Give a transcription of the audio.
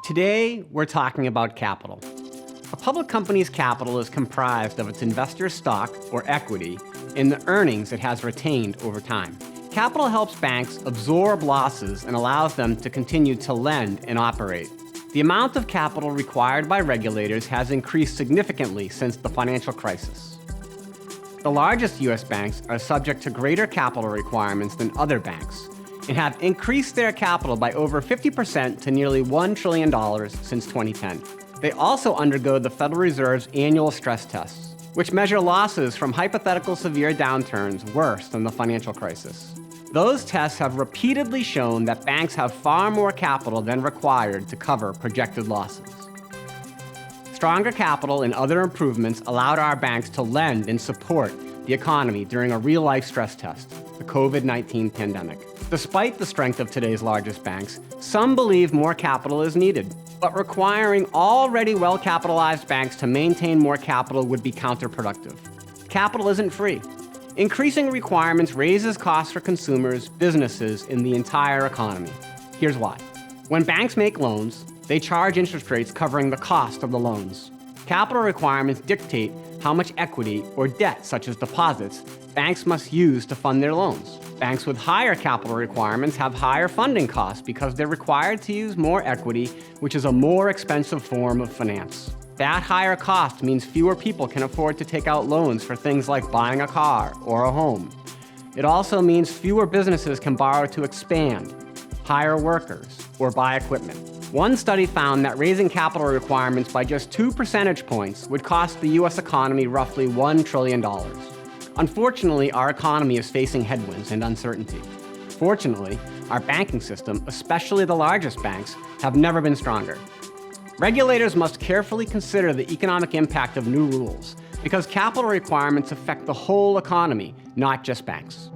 Today, we're talking about capital. A public company's capital is comprised of its investors' stock, or equity, and the earnings it has retained over time. Capital helps banks absorb losses and allows them to continue to lend and operate. The amount of capital required by regulators has increased significantly since the financial crisis. The largest U.S. banks are subject to greater capital requirements than other banks and have increased their capital by over 50% to nearly $1 trillion since 2010. They also undergo the Federal Reserve's annual stress tests, which measure losses from hypothetical severe downturns worse than the financial crisis. Those tests have repeatedly shown that banks have far more capital than required to cover projected losses. Stronger capital and other improvements allowed our banks to lend and support the economy during a real-life stress test, the COVID-19 pandemic. Despite the strength of today's largest banks, some believe more capital is needed. But requiring already well-capitalized banks to maintain more capital would be counterproductive. Capital isn't free. Increasing requirements raises costs for consumers, businesses, and the entire economy. Here's why. When banks make loans, they charge interest rates covering the cost of the loans. Capital requirements dictate how much equity or debt, such as deposits, banks must use to fund their loans. Banks with higher capital requirements have higher funding costs because they're required to use more equity, which is a more expensive form of finance. That higher cost means fewer people can afford to take out loans for things like buying a car or a home. It also means fewer businesses can borrow to expand, hire workers, or buy equipment. One study found that raising capital requirements by just 2 percentage points would cost the U.S. economy roughly $1 trillion. Unfortunately, our economy is facing headwinds and uncertainty. Fortunately, our banking system, especially the largest banks, have never been stronger. Regulators must carefully consider the economic impact of new rules because capital requirements affect the whole economy, not just banks.